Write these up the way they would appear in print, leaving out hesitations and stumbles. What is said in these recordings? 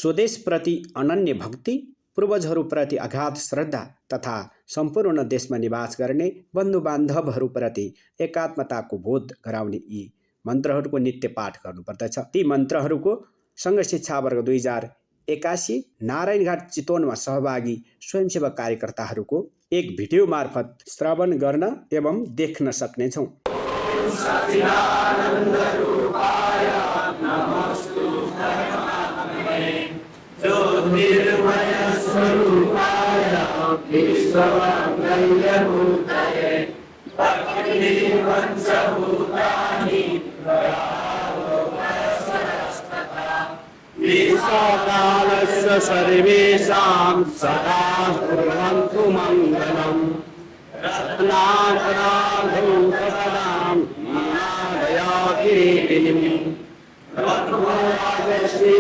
स्वदेशप्रति अनन्य भक्ति, पूर्वजहरूप्रति अगाध श्रद्धा तथा सम्पूर्ण देशमा निवास गर्ने बन्धुबान्धवहरूप्रति एकात्मताको बोध गराउने यी मन्त्रहरूको नित्य पाठ गर्नुपर्दछ। ती मन्त्रहरूको सङ्घ शिक्षा वर्ग 2081 नारायणघाट चितवनमा सहभागी स्वयंसेवक कार्यकर्ताहरूको एक भिडियो मार्फत श्रवण गर्न एवं देख्न सक्नेछौँ। ज्योतिर्मय स्वरूपाय विश्वमङ्गलमूर्तये भक्ति पंचभूतानि विश्वकालस्य सर्वेषां सदा कुर्वन्तु मङ्गलम्। रत्नाकराभूतपदां हिमालयकिरीटिनीं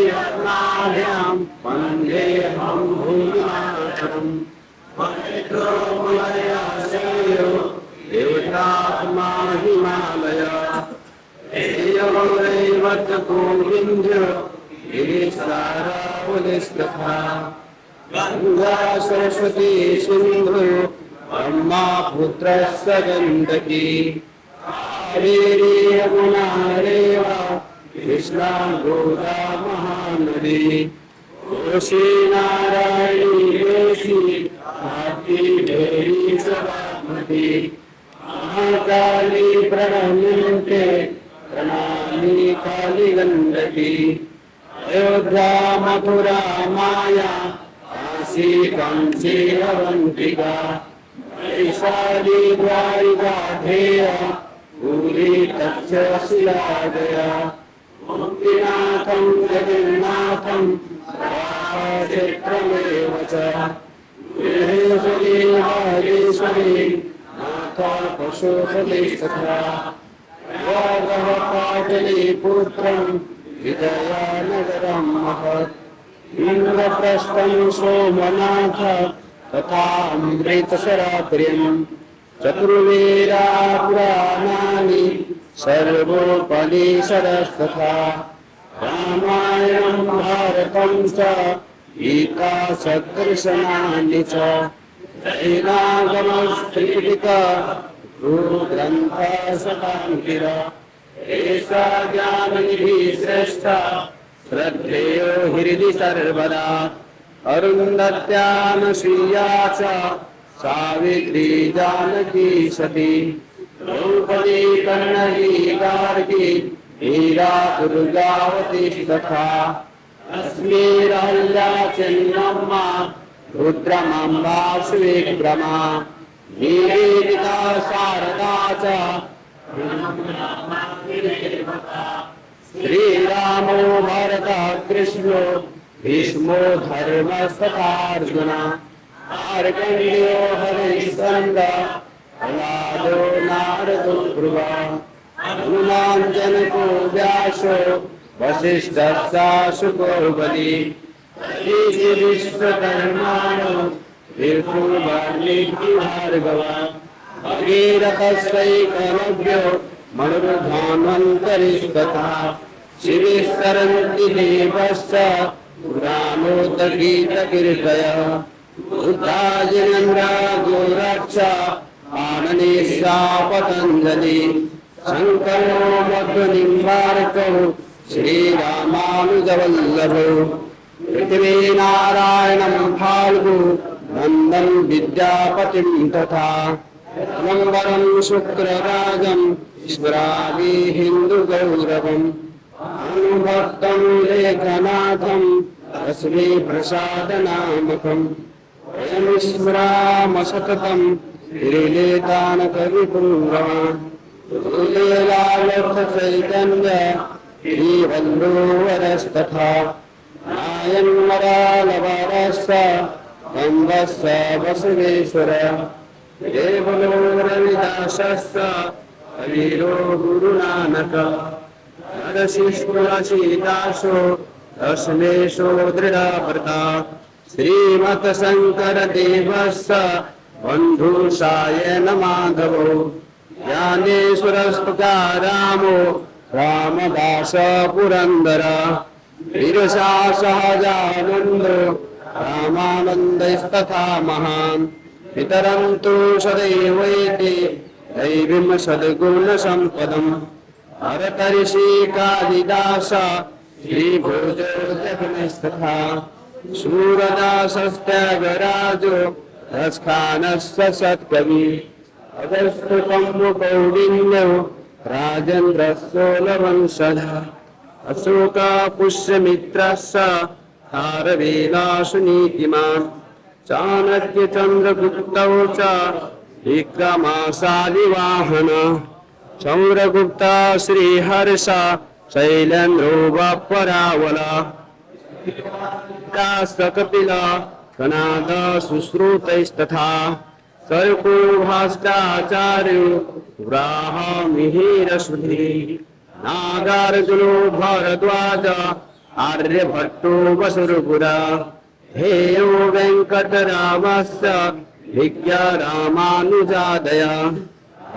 रत्नाभ्यां वन्देऽहं भूमिमातरम्। महेन्द्रोमयशैलो देवतात्मा हिमालय गोविन्द्र गिरिसारावलिस्तथा गङ्गा सरस्वती सिन्धु ब्रह्मपुत्रस्य गण्डकी कावेरी यमुना रेवा कृष्णा गोदा महानदी कोशी नारायणी वेशी भारती सरस्वती महाकाली प्रणम्यन्ते प्रणामी काली गण्डकी अयोध्या मथुरा माया काशी कांची अवंतिका वैशाली द्वारिका धेया पूरी तक्षशिला गया मुक्तिनाथं जगन्नाथं क्षेत्रमेव च महेश्वरी हरीश्वरी माता पशुपतिस्तथा पाटलीपुत्रं विजयानगरं महत् इन्द्रप्रस्थं सोमनाथ तथा अमृतसरात्र्यं चतुर्वेदा पुराणानि सर्वोपनिषदस्तथा रामायणं भारतं च गीता सदर्शनानि च जैनागमस्त्रिपिटका ग्रन्था शताङ्गिरा एषा ज्ञाननिधि श्रेष्ठा श्रद्धेयो हृदि सर्वदा अरुन्धत्यानसूया च सावित्री जानकी सती द्रौपदी कन्नकी गार्गी मीरा दुर्गावती तथा अस्मि राह्ल्या चेन्नम्मा रुद्रमाम्बा सुविक्रमा निवेदिता शारदा च श्रीरामो भरतः कृष्णो भीष्मो धर्मस्तथार्जुन मार्कण्डेयो हरिश्चन्द्र प्रह्लादो नारदो ध्रुवा हनुमान् जनको व्यासो वसिष्ठश्चाशुको बली विश्वकर्माणो भार्गवा भगीरथस्यैकलव्यो मनुर्धन्वन्तरिस्तथा शिविस्तरन्ति देवश्च पुराणोदगीतकीर्तयः बुद्धाजिनेन्द्रा गोरक्ष पाणिनिश्चा पतञ्जलि शङ्करो मध्वनिम्बार्कौ श्रीरामानुजवल्लभो पृथ्वीनारायणं फाल्गु नन्दं विद्यापतिं तथा नम्बरं शुक्रराजं स्मरामि हिन्दुगौरवम् अनुभक्तं लेखनाथं तस्मै प्रसादनामकम् वयं स्मरामः सततं श्रीलेतानकविपुङ्गवान् तुलेलालचैतन्य श्रीवल्लभवरस्तथा नायन्मरालवरस्य कम्बस्य बसवेश्वर देवलो रविदासस्य कविरो गुरुनानक नरसिंहदासो दशमेशो दृढव्रता श्रीमत्शङ्करदेवस्य बन्धुसायन माधवो ज्ञानेश्वरस्तुकारामो रामदास पुरन्दर ईर्षा सहजानंद रामानंदस्तथा महान् पितरं तु सदैवैते दैवीं सद्गुणसम्पदम् भरतर्षि कालिदास श्रीभोजो जगन्स्तथा सूरदासस्त्यागराजो रसखानस्य सत्कवि अगस्त्य कौडिन्यो राजेन्द्रस्योलवंशधः अशोका पुष्यमित्रस्य हारवेलासुनीतिमान् चाणक्य चन्द्रगुप्तौ च विक्रमशालिवाहन चन्द्रगुप्ता श्रीहर्ष शैलेन्द्रो वपरावला सकपिला कनाद सुश्रुतैस्तथा सर्को भास्कराचार्यो व्राहमिहिरश्रुति नागार्जुनो भरद्वाज आर्यभट्टो वसुरपुरा हेयो वेङ्कटरामस्य भिज्ञा रामानुजादया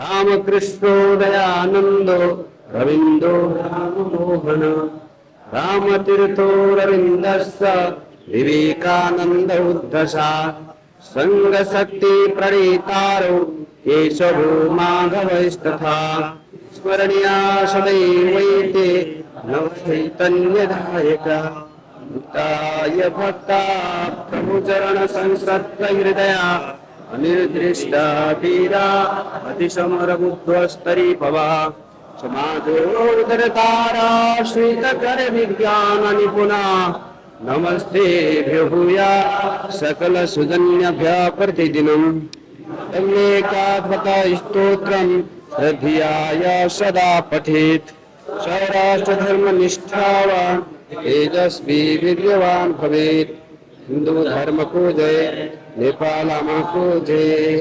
रामकृष्णो दयानन्दो रवीन्द्रो राममोहन रामतीर्थो रवीन्द्रस्य विवेकानन्द उद्धसा संगशक्ति प्रणीतारो केशवो माधवस्तथा स्मरणीया सदैवैते नवचैतन्यदायका मुक्ताय भक्ता प्रभुचरण संसृत हृदया अनिर्दृष्टा वीरा अतिसमरबुद्धस्तरी भवा समाजोदरतारा श्वेतकर विज्ञान निपुणा नमस्ते भूया सकल सुजन्यभ्य प्रतिदिनम् अनेकात्मक स्तोत्रं श्रद्धयाय सदा पठेत् सौराष्ट्र धर्म निष्ठावान् तेजस्वी वीर्यवान् भवेत् हिंदू धर्म को जय नेपाल को जय।